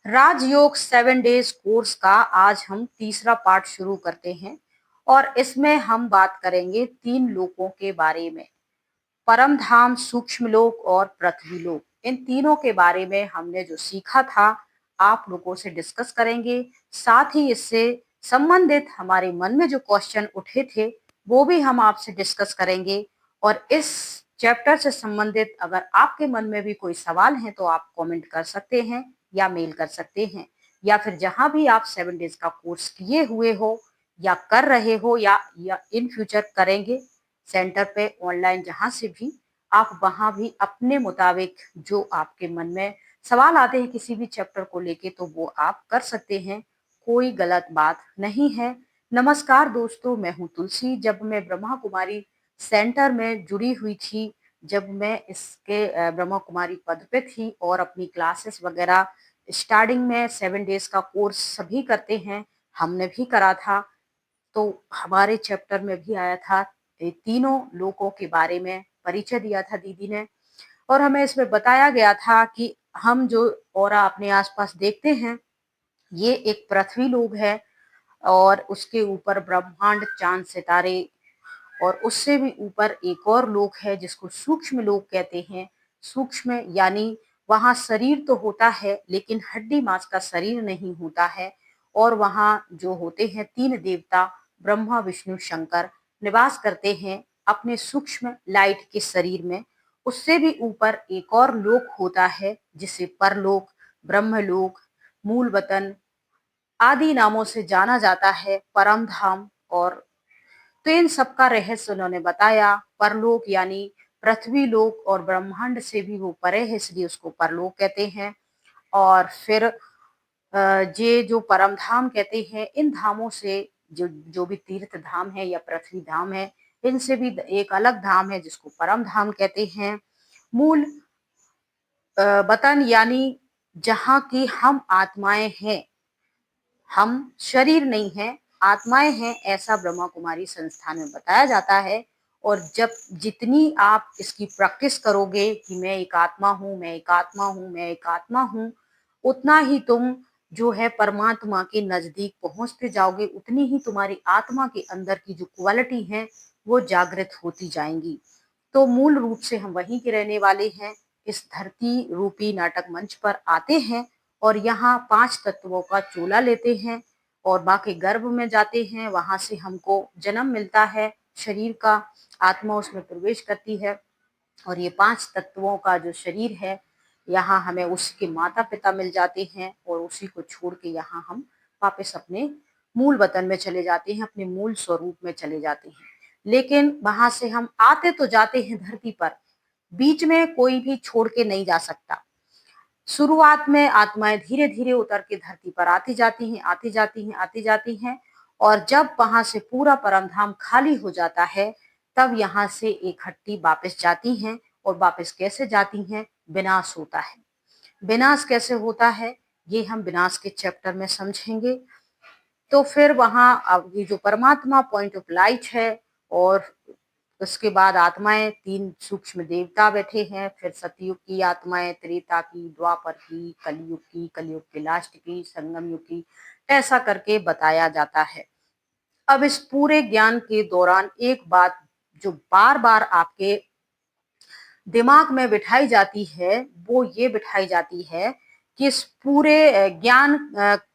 राजयोग 7 days course का आज हम तीसरा पार्ट शुरू करते हैं और इसमें हम बात करेंगे 3 लोकों के बारे में। परम धाम, सूक्ष्म लोक और पृथ्वी लोक। इन तीनों के बारे में हमने जो सीखा था आप लोगों से डिस्कस करेंगे। साथ ही इससे संबंधित हमारे मन में जो क्वेश्चन उठे थे वो भी हम आपसे डिस्कस करेंगे। और इस चैप्टर से संबंधित अगर आपके मन में भी कोई सवाल है तो आप कमेंट कर सकते हैं या मेल कर सकते हैं, या फिर जहां भी आप 7 डेज का कोर्स किए हुए हो या कर रहे हो या इन फ्यूचर करेंगे सेंटर पे ऑनलाइन, जहां से भी आप वहां भी अपने मुताबिक जो आपके मन में सवाल आते हैं किसी भी चैप्टर को लेके तो वो आप कर सकते हैं। कोई गलत बात नहीं है। नमस्कार दोस्तों, मैं हूं तुलसी। जब मैं ब्रह्मा कुमारी सेंटर में जुड़ी हुई थी, जब मैं इसके ब्रह्मा कुमारी पद पे थी और अपनी क्लासेस वगैरह स्टार्टिंग में 7 डेज का कोर्स सभी करते हैं, हमने भी करा था। तो हमारे चैप्टर में भी आया था, तीनों लोकों के बारे में परिचय दिया था दीदी ने। और हमें इसमें बताया गया था कि हम जो ऑरा अपने आसपास देखते हैं ये एक पृथ्वी लोक है, और उसके ऊपर ब्रह्मांड, चांद, सितारे, और उससे भी ऊपर एक और लोक है जिसको सूक्ष्म लोक कहते हैं। सूक्ष्म यानी वहां शरीर तो होता है लेकिन हड्डी मांस का शरीर नहीं होता है। और वहां जो होते हैं 3 देवता ब्रह्मा, विष्णु, शंकर निवास करते हैं अपने सूक्ष्म लाइट के शरीर में। उससे भी ऊपर एक और लोक होता है जिसे परलोक, ब्रह्मलोक, मूल वतन आदि नामों से जाना जाता है, परम धाम। और तो इन सबका रहस्य उन्होंने बताया। परलोक यानी पृथ्वी लोक और ब्रह्मांड से भी वो परे है, इसलिए उसको परलोक कहते हैं। और फिर ये जो परम धाम कहते हैं, इन धामों से जो जो भी तीर्थ धाम है या पृथ्वी धाम है, इनसे भी एक अलग धाम है जिसको परम धाम कहते हैं। मूल वतन यानी जहाँ की हम आत्माएं हैं, हम शरीर नहीं हैं, आत्माएं हैं, ऐसा ब्रह्मा कुमारी संस्थान में बताया जाता है। और जब जितनी आप इसकी प्रैक्टिस करोगे कि मैं एक आत्मा हूँ, मैं एक आत्मा हूँ, मैं एक आत्मा हूँ, उतना ही तुम जो है परमात्मा के नजदीक पहुंचते जाओगे, उतनी ही तुम्हारी आत्मा के अंदर की जो क्वालिटी है वो जागृत होती जाएंगी। तो मूल रूप से हम वहीं के रहने वाले हैं। इस धरती रूपी नाटक मंच पर आते हैं और यहाँ 5 तत्वों का चोला लेते हैं और माँ के गर्भ में जाते हैं। वहां से हमको जन्म मिलता है शरीर का, आत्मा उसमें प्रवेश करती है और ये 5 तत्वों का जो शरीर है, यहाँ हमें उसी के माता पिता मिल जाते हैं और उसी को छोड़ के यहाँ हम वापस अपने मूल वतन में चले जाते हैं, अपने मूल स्वरूप में चले जाते हैं। लेकिन वहां से हम आते तो जाते हैं धरती पर, बीच में कोई भी छोड़ के नहीं जा सकता। शुरुआत में आत्माएं धीरे धीरे उतर के धरती पर आती जाती हैं, आती जाती हैं, आती जाती हैं। और जब वहां से पूरा परमधाम खाली हो जाता है तब यहाँ से इकट्ठी वापस जाती हैं। और वापस कैसे जाती हैं? विनाश होता है। विनाश कैसे होता है ये हम विनाश के चैप्टर में समझेंगे। तो फिर वहां अब ये जो परमात्मा पॉइंट ऑफ लाइट है, और उसके बाद आत्माएं 3 सूक्ष्म देवता बैठे हैं, फिर सतयुग की आत्माएं, त्रेता की, द्वापर की, कलयुग की, कलयुग के लास्ट की, संगम युग की, ऐसा करके बताया जाता है। अब इस पूरे ज्ञान के दौरान एक बात जो बार बार आपके दिमाग में बिठाई जाती है वो ये बिठाई जाती है कि इस पूरे ज्ञान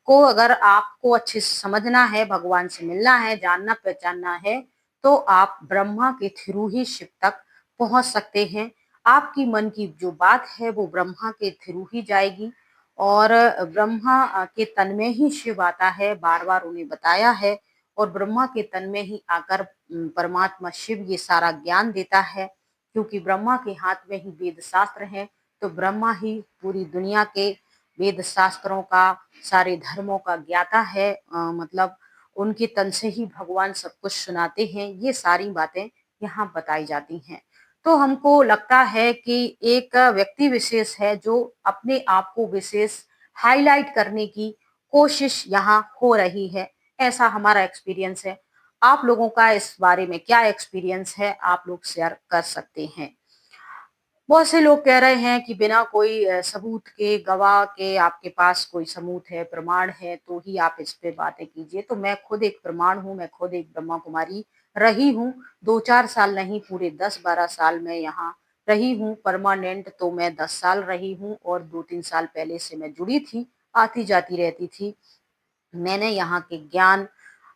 को अगर आपको अच्छे से समझना है, भगवान से मिलना है, जानना पहचानना है, तो आप ब्रह्मा के थ्रू ही शिव तक पहुंच सकते हैं। आपकी मन की जो बात है वो ब्रह्मा के थ्रू ही जाएगी। और ब्रह्मा के तन में ही शिव आता है, बार बार उन्हें बताया है। और ब्रह्मा के तन में ही आकर परमात्मा शिव ये सारा ज्ञान देता है, क्योंकि ब्रह्मा के हाथ में ही वेद शास्त्र हैं। तो ब्रह्मा ही पूरी दुनिया के वेद शास्त्रों का, सारे धर्मों का ज्ञाता है। मतलब उनके तन से ही भगवान सब कुछ सुनाते हैं। ये सारी बातें यहाँ बताई जाती हैं। तो हमको लगता है कि एक व्यक्ति विशेष है जो अपने आप को विशेष हाईलाइट करने की कोशिश यहाँ हो रही है, ऐसा हमारा एक्सपीरियंस है। आप लोगों का इस बारे में क्या एक्सपीरियंस है, आप लोग शेयर कर सकते हैं। बहुत से लोग कह रहे हैं कि बिना कोई सबूत के, गवाह के आपके पास कोई सबूत है, प्रमाण है तो ही आप इस पे बातें कीजिए। तो मैं खुद एक प्रमाण हूँ, मैं खुद एक ब्रह्मा कुमारी रही हूँ। 2-4 साल नहीं, पूरे 10-12 साल मैं यहाँ रही हूँ। परमानेंट तो मैं 10 साल रही हूँ और 2-3 साल पहले से मैं जुड़ी थी, आती-जाती रहती थी। मैंने यहाँ के ज्ञान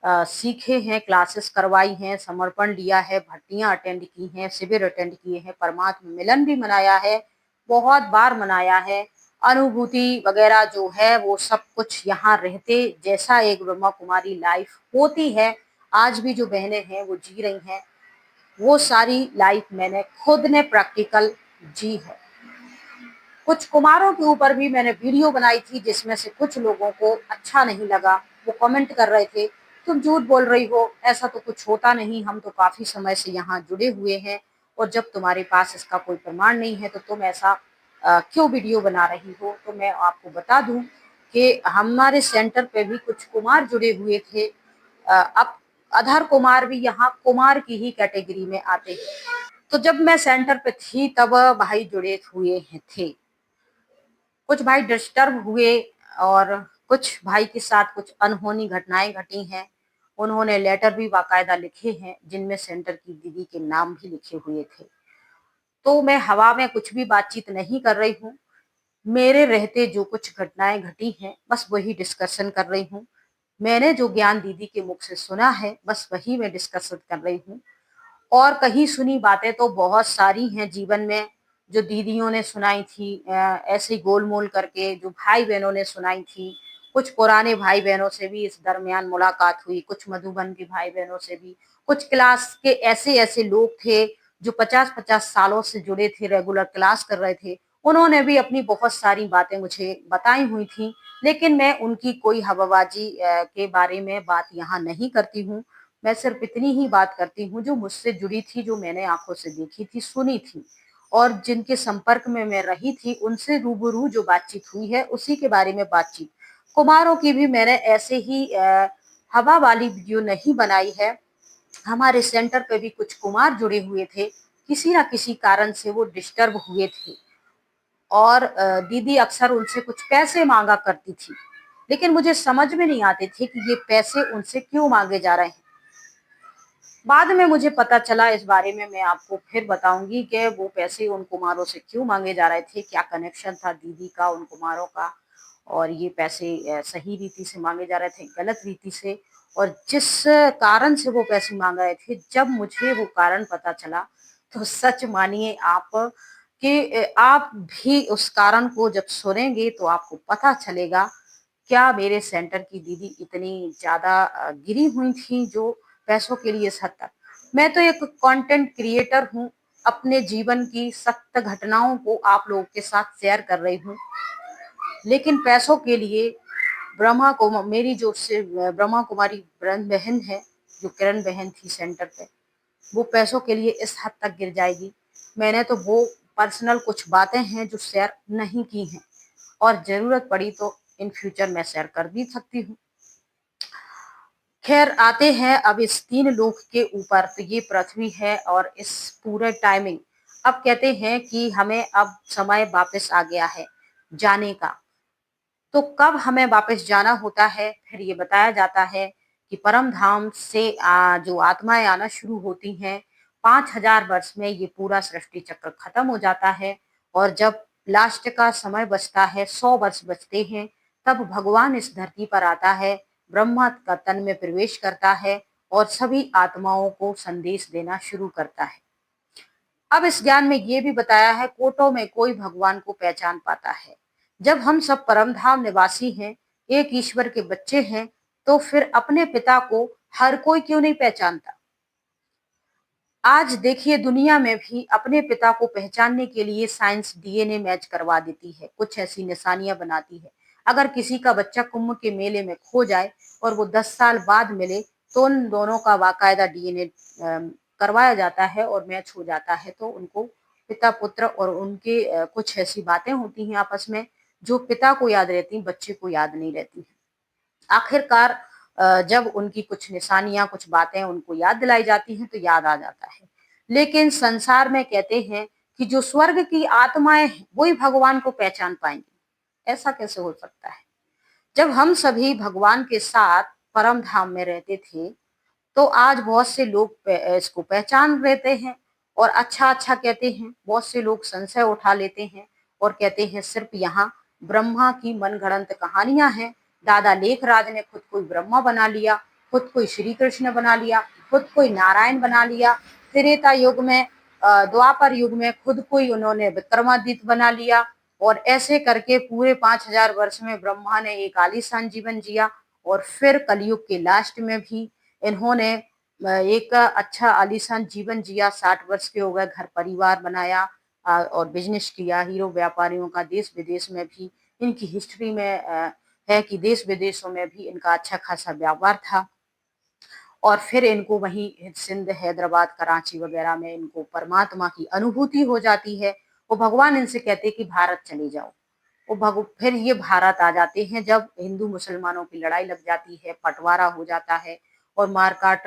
सीखे हैं, क्लासेस करवाई हैं, समर्पण लिया है, भर्तियाँ अटेंड की हैं, शिविर अटेंड किए हैं, परमात्म मिलन भी मनाया है, बहुत बार मनाया है। अनुभूति वगैरह जो है वो सब कुछ यहाँ रहते जैसा एक ब्रह्मा कुमारी लाइफ होती है, आज भी जो बहनें हैं वो जी रही हैं, वो सारी लाइफ मैंने खुद ने प्रैक्टिकल जी है। कुछ कुमारों के ऊपर भी मैंने वीडियो बनाई थी जिसमें से कुछ लोगों को अच्छा नहीं लगा। वो कमेंट कर रहे थे, तुम झूठ बोल रही हो, ऐसा तो कुछ होता नहीं, हम तो काफी समय से यहाँ जुड़े हुए हैं और जब तुम्हारे पास इसका कोई प्रमाण नहीं है तो तुम ऐसा क्यों वीडियो बना रही हो। तो मैं आपको बता दूं कि हमारे सेंटर पे भी कुछ कुमार जुड़े हुए थे। अब अधर कुमार भी यहाँ कुमार की ही कैटेगरी में आते हैं। तो जब मैं सेंटर पे थी तब भाई जुड़े हुए हैं थे, कुछ भाई डिस्टर्ब हुए और कुछ भाई के साथ कुछ अनहोनी घटनाएं घटी हैं। उन्होंने लेटर भी बाकायदा लिखे हैं जिनमें सेंटर की दीदी के नाम भी लिखे हुए थे। तो मैं हवा में कुछ भी बातचीत नहीं कर रही हूँ। मेरे रहते जो कुछ घटनाएं घटी हैं बस वही डिस्कशन कर रही हूँ। मैंने जो ज्ञान दीदी के मुख से सुना है बस वही मैं डिस्कशन कर रही हूँ। और कहीं सुनी बातें तो बहुत सारी हैं जीवन में, जो दीदियों ने सुनाई थी, ऐसे ही गोलमोल करके जो भाई बहनों ने सुनाई थी। कुछ पुराने भाई बहनों से भी इस दरमियान मुलाकात हुई, कुछ मधुबन के भाई बहनों से भी। कुछ क्लास के ऐसे ऐसे लोग थे जो 50-50 सालों से जुड़े थे, रेगुलर क्लास कर रहे थे। उन्होंने भी अपनी बहुत सारी बातें मुझे बताई हुई थी, लेकिन मैं उनकी कोई हवाबाजी के बारे में बात यहाँ नहीं करती हूँ। मैं सिर्फ इतनी ही बात करती हूँ जो मुझसे जुड़ी थी, जो मैंने आंखों से देखी थी, सुनी थी और जिनके संपर्क में मैं रही थी, उनसे रूबरू जो बातचीत हुई है उसी के बारे में बातचीत। कुमारों की भी मैंने ऐसे ही हवा वाली वीडियो नहीं बनाई है। हमारे सेंटर पे भी कुछ कुमार जुड़े हुए थे, किसी ना किसी कारण से वो डिस्टर्ब हुए थे और दीदी अक्सर उनसे कुछ पैसे मांगा करती थी, लेकिन मुझे समझ में नहीं आते थे कि ये पैसे उनसे क्यों मांगे जा रहे हैं। बाद में मुझे पता चला, इस बारे में मैं आपको फिर बताऊंगी कि वो पैसे उन कुमारों से क्यों मांगे जा रहे थे, क्या कनेक्शन था दीदी का उन कुमारों का और ये पैसे सही रीति से मांगे जा रहे थे, गलत रीति से। और जिस कारण से वो पैसे मांग रहे थे, जब मुझे वो कारण पता चला तो सच मानिए आप कि आप भी उस कारण को जब सुनेंगे तो आपको पता चलेगा क्या मेरे सेंटर की दीदी इतनी ज्यादा गिरी हुई थी जो पैसों के लिए इस हद तक। मैं तो एक कंटेंट क्रिएटर हूँ, अपने जीवन की सत्य घटनाओं को आप लोगों के साथ शेयर कर रही हूँ, लेकिन पैसों के लिए ब्रह्मा को मेरी जो से ब्रह्मा कुमारी बहन है, जो किरण बहन थी सेंटर पे, वो पैसों के लिए इस हद तक गिर जाएगी। मैंने तो वो पर्सनल कुछ बातें हैं जो शेयर नहीं की हैं और जरूरत पड़ी तो इन फ्यूचर मैं शेयर कर भी सकती हूँ। खैर आते हैं अब इस 3 लोक के ऊपर। तो ये पृथ्वी है और इस पूरे टाइमिंग, अब कहते हैं कि हमें अब समय वापस आ गया है जाने का। तो कब हमें वापस जाना होता है, फिर ये बताया जाता है कि परम धाम से जो आत्माएं आना शुरू होती हैं, 5000 वर्ष में ये पूरा सृष्टि चक्र खत्म हो जाता है और जब लास्ट का समय बचता है, 100 वर्ष बचते हैं, तब भगवान इस धरती पर आता है, ब्रह्मा का तन में प्रवेश करता है और सभी आत्माओं को संदेश देना शुरू करता है। अब इस ज्ञान में ये भी बताया है, कोटों में कोई भगवान को पहचान पाता है। जब हम सब परमधाम निवासी हैं, एक ईश्वर के बच्चे हैं, तो फिर अपने पिता को हर कोई क्यों नहीं पहचानता। आज देखिए दुनिया में भी अपने पिता को पहचानने के लिए साइंस डीएनए मैच करवा देती है, कुछ ऐसी निशानियां बनाती है। अगर किसी का बच्चा कुंभ के मेले में खो जाए और वो 10 साल बाद मिले तो उन दोनों का बाकायदा डीएनए करवाया जाता है और मैच हो जाता है, तो उनको पिता पुत्र और उनके कुछ ऐसी बातें होती हैं आपस में जो पिता को याद रहती, बच्चे को याद नहीं रहती। आखिरकार जब उनकी कुछ निशानियां, कुछ बातें उनको याद दिलाई जाती हैं तो याद आ जाता है। लेकिन संसार में कहते हैं कि जो स्वर्ग की आत्माएं हैं वही भगवान को पहचान पाएंगी। ऐसा कैसे हो सकता है? जब हम सभी भगवान के साथ परम धाम में रहते थे, तो आज बहुत से लोग इसको पहचान लेते हैं और अच्छा अच्छा कहते हैं। बहुत से लोग संशय उठा लेते हैं और कहते हैं सिर्फ यहाँ ब्रह्मा की मनगढ़ंत कहानियां हैं। दादा लेखराज ने खुद को ब्रह्मा बना लिया, खुद को श्री कृष्ण बना लिया, खुद को नारायण बना लिया। त्रेता युग में, द्वापर युग में खुद को ही उन्होंने विक्रमादित्य बना लिया। और ऐसे करके पूरे 5000 वर्ष में ब्रह्मा ने एक आलीशान जीवन जिया। और फिर कलयुग के लास्ट में भी इन्होंने एक अच्छा आलीशान जीवन जिया। 60 वर्ष के हो गए, घर परिवार बनाया और बिजनेस किया। हीरो व्यापारियों का देश विदेश में भी इनकी हिस्ट्री में है कि देश विदेशों में भी इनका अच्छा खासा व्यापार था। और फिर इनको वहीं सिंध, हैदराबाद, कराची वगैरह में इनको परमात्मा की अनुभूति हो जाती है। वो भगवान इनसे कहते हैं कि भारत चले जाओ। वो फिर ये भारत आ जाते हैं जब हिंदू मुसलमानों की लड़ाई लग जाती है, बंटवारा हो जाता है और मारकाट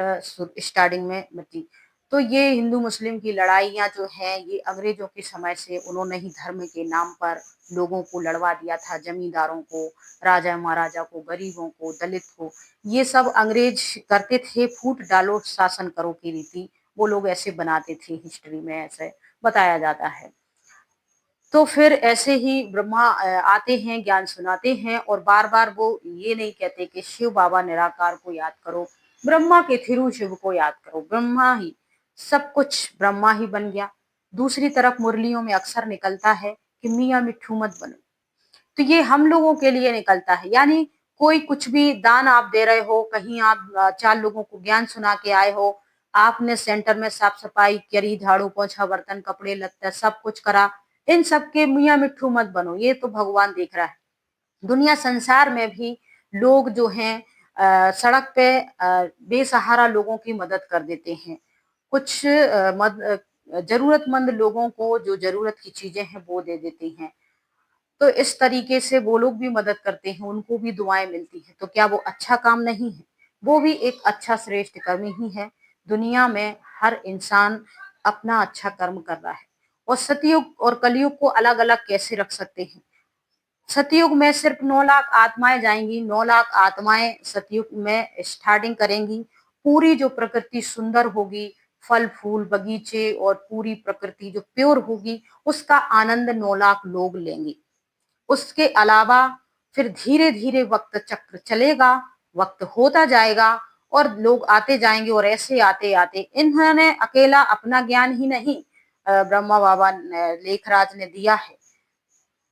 स्टार्टिंग में मची। तो ये हिंदू मुस्लिम की लड़ाइयाँ जो हैं, ये अंग्रेजों के समय से उन्होंने ही धर्म के नाम पर लोगों को लड़वा दिया था। जमींदारों को, राजा महाराजा को, गरीबों को, दलित को, ये सब अंग्रेज करते थे। फूट डालो शासन करो की रीति वो लोग ऐसे बनाते थे। हिस्ट्री में ऐसे बताया जाता है। तो फिर ऐसे ही ब्रह्मा आते हैं, ज्ञान सुनाते हैं और बार बार वो ये नहीं कहते कि शिव बाबा निराकार को याद करो, ब्रह्मा के थ्रू शिव को याद करो। ब्रह्मा ही सब कुछ, ब्रह्मा ही बन गया। दूसरी तरफ मुरलियों में अक्सर निकलता है कि मियाँ मिट्ठू मत बनो। तो ये हम लोगों के लिए निकलता है। यानी कोई कुछ भी दान आप दे रहे हो, कहीं आप 4 लोगों को ज्ञान सुना के आए हो, आपने सेंटर में साफ सफाई करी, झाड़ू पोछा, बर्तन कपड़े लत्ते सब कुछ करा, इन सब के मियाँ मिट्ठू मत बनो। ये तो भगवान देख रहा है। दुनिया संसार में भी लोग जो हैं सड़क पे बेसहारा लोगों की मदद कर देते हैं। कुछ जरूरतमंद लोगों को जो जरूरत की चीजें हैं वो दे देते हैं। तो इस तरीके से वो लोग भी मदद करते हैं, उनको भी दुआएं मिलती हैं। तो क्या वो अच्छा काम नहीं है? वो भी एक अच्छा श्रेष्ठ कर्म ही है। दुनिया में हर इंसान अपना अच्छा कर्म कर रहा है। और सतयुग और कलयुग को अलग अलग कैसे रख सकते हैं? सतयुग में सिर्फ 9 लाख आत्माएं जाएंगी। 9 लाख आत्माएं सतयुग में स्टार्टिंग करेंगी। पूरी जो प्रकृति सुंदर होगी, फल फूल बगीचे और पूरी प्रकृति जो प्योर होगी, उसका आनंद 9 लाख लोग लेंगे। उसके अलावा फिर धीरे धीरे वक्त चक्र चलेगा, वक्त होता जाएगा और लोग आते जाएंगे। और ऐसे आते आते इन्होंने अकेला अपना ज्ञान ही नहीं ब्रह्मा बाबा लेखराज ने दिया है,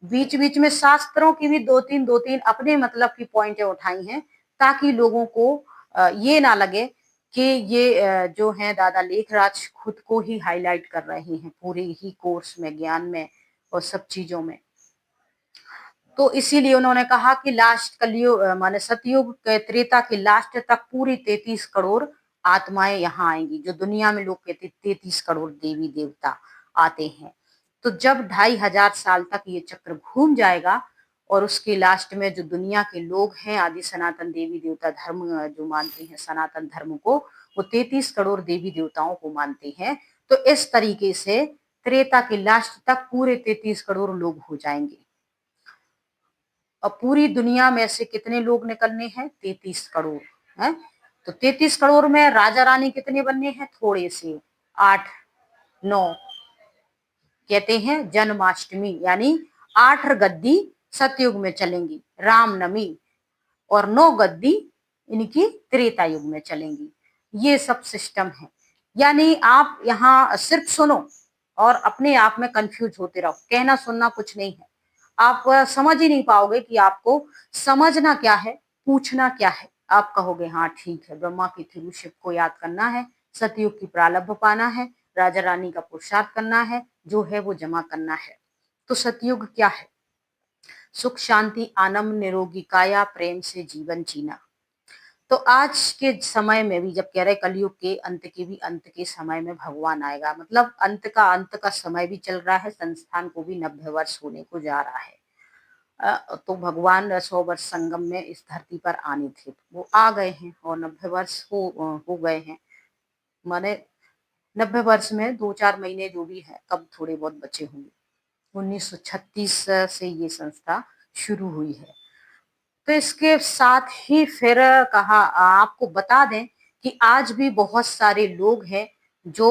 बीच बीच में शास्त्रों की भी दो तीन अपने मतलब की पॉइंटें उठाई हैं, ताकि लोगों को ये ना लगे कि ये जो है दादा लेखराज खुद को ही हाईलाइट कर रहे हैं पूरे ही कोर्स में, ज्ञान में और सब चीजों में। तो इसीलिए उन्होंने कहा कि लास्ट कलयुग माने सतयुग के त्रेता के लास्ट तक पूरी 33 करोड़ आत्माएं यहाँ आएंगी। जो दुनिया में लोग कहते 33 करोड़ देवी देवता आते हैं। तो जब 2500 साल तक ये चक्र घूम जाएगा और उसके लास्ट में जो दुनिया के लोग हैं आदि सनातन देवी देवता धर्म जो मानते हैं, सनातन धर्म को, वो 33 करोड़ देवी देवताओं को मानते हैं। तो इस तरीके से त्रेता के लास्ट तक पूरे 33 करोड़ लोग हो जाएंगे। अब पूरी दुनिया में से कितने लोग निकलने हैं? 33 करोड़ है। तो 33 करोड़ में राजा रानी कितने बनने हैं? थोड़े से, 8 9। कहते हैं जन्माष्टमी यानी 8 गद्दी सतयुग में चलेंगी, रामनवमी, और 9 गद्दी इनकी त्रेता युग में चलेंगी। ये सब सिस्टम है। यानी आप यहाँ सिर्फ सुनो और अपने आप में कंफ्यूज होते रहो। कहना सुनना कुछ नहीं है। आप समझ ही नहीं पाओगे कि आपको समझना क्या है, पूछना क्या है। आप कहोगे हाँ ठीक है, ब्रह्मा की थ्रू शिव को याद करना है, सतयुग की प्रारब्ध पाना है, राजा रानी का पुरुषार्थ करना है, जो है वो जमा करना है। तो सतयुग क्या है? सुख शांति आनंद निरोगी काया प्रेम से जीवन जीना। तो आज के समय में भी जब कह रहे कलयुग के अंत के भी अंत के समय में भगवान आएगा, मतलब अंत का समय भी चल रहा है। संस्थान को भी 90 वर्ष होने को जा रहा है। तो भगवान 100 वर्ष संगम में इस धरती पर आने थे, वो आ गए हैं और 90 वर्ष हो गए हैं। माने 90 वर्ष में 2-4 महीने जो भी है, कब थोड़े बहुत बचे होंगे। 1936 से ये संस्था शुरू हुई है। तो इसके साथ ही फिर कहा आपको बता दें कि आज भी बहुत सारे लोग हैं जो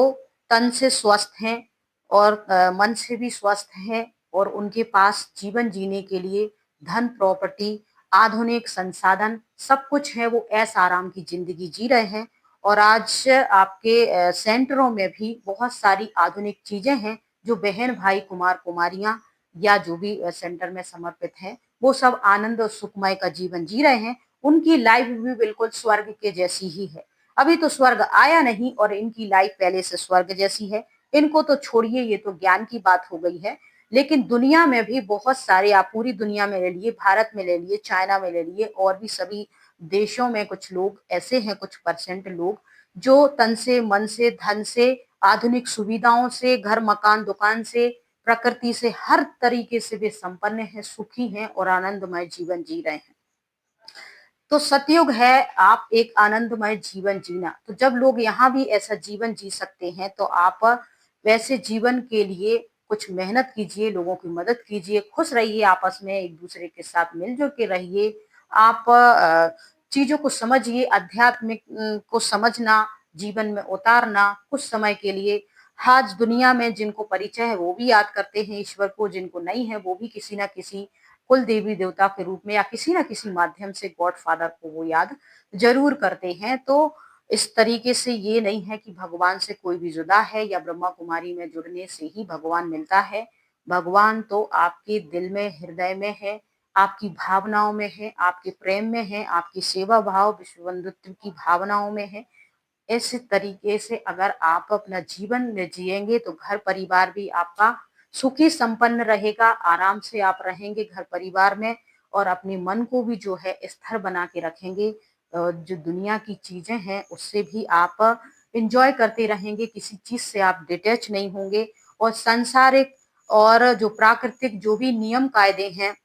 तन से स्वस्थ हैं और मन से भी स्वस्थ हैं और उनके पास जीवन जीने के लिए धन, प्रॉपर्टी, आधुनिक संसाधन सब कुछ है, वो ऐश-आराम की ज़िंदगी जी रहे हैं। और आज आपके सेंटरों में भी बहुत सारी आधुनिक चीज़ें हैं, जो बहन-भाई, कुमार-कुमारियाँ या जो भी सेंटर में समर्पित हैं, वो सब आनंद और सुखमय का जीवन जी रहे हैं। उनकी लाइफ भी बिल्कुल स्वर्ग के जैसी ही है। अभी तो स्वर्ग आया नहीं और इनकी लाइफ पहले से स्वर्ग जैसी है। इनको तो छोड़िए, ये तो ज्ञान की बात हो गई है। लेकिन दुनिया में भी बहुत सारे, आप पूरी दुनिया में ले लिए, भारत में ले लिए, चाइना में ले लिए और भी सभी देशों में कुछ लोग ऐसे हैं, कुछ परसेंट लोग जो तन से, मन से, धन से, आधुनिक सुविधाओं से, घर, मकान, दुकान से, प्रकृति से, हर तरीके से वे संपन्न हैं, सुखी हैं और आनंदमय जीवन जी रहे हैं। तो सतयुग है आप एक आनंदमय जीवन जीना। तो जब लोग यहाँ भी ऐसा जीवन जी सकते हैं, तो आप वैसे जीवन के लिए कुछ मेहनत कीजिए, लोगों की मदद कीजिए, खुश रहिए, आपस में एक-दूसरे के साथ मिल-जुल के रहिए। आप चीज़ों को समझिए, आध्यात्मिक को समझना, जीवन में उतारना कुछ समय के लिए। आज दुनिया में जिनको परिचय है, वो भी याद करते हैं ईश्वर को, जिनको नहीं है, वो भी किसी न किसी कुल देवी-देवता के रूप में या किसी न किसी माध्यम से गॉडफ़ादर को वो याद ज़रूर करते हैं। तो इस तरीके से ये नहीं है कि भगवान से कोई भी जुदा है या ब्रह्मा कुमारी में जुड़ने से ही भगवान मिलता है। भगवान तो आपके दिल में, हृदय में है, आपकी भावनाओं में है, आपके प्रेम में है, आपकी सेवा भाव, विश्व बंधुत्व की भावनाओं में है। इस तरीके से अगर आप अपना जीवन जिएँगे तो घर परिवार भी आपका सुखी संपन्न रहेगा, आराम से आप रहेंगे घर परिवार में और अपने मन को भी जो है स्थिर बना के रखेंगे। जो दुनिया की चीज़ें हैं उससे भी आप एन्जॉय करते रहेंगे, किसी चीज़ से आप डिटैच नहीं होंगे और सांसारिक और जो प्राकृतिक जो भी नियम कायदे हैं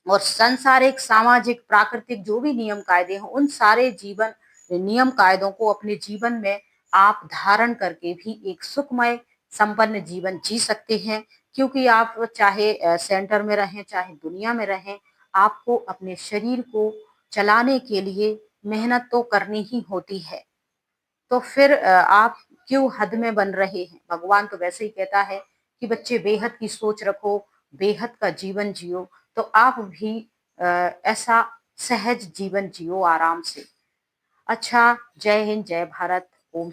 और सांसारिक, सामाजिक, प्राकृतिक जो भी नियम कायदे हैं, उन सारे जीवन नियम कायदों को अपने जीवन में आप धारण करके भी एक सुखमय, संपन्न जीवन जी सकते हैं। क्योंकि आप चाहे सेंटर में रहें, चाहे दुनिया में रहें, आपको अपने शरीर को चलाने के लिए मेहनत तो करनी ही होती है। तो फिर आप क्यों हद में बन रहे हैं? भगवान तो वैसे ही कहता है कि बच्चे बेहद की सोच रखो, बेहद का जीवन जियो, तो आप भी ऐसा सहज जीवन जियो आराम से। अच्छा, जय हिंद, जय भारत, ओम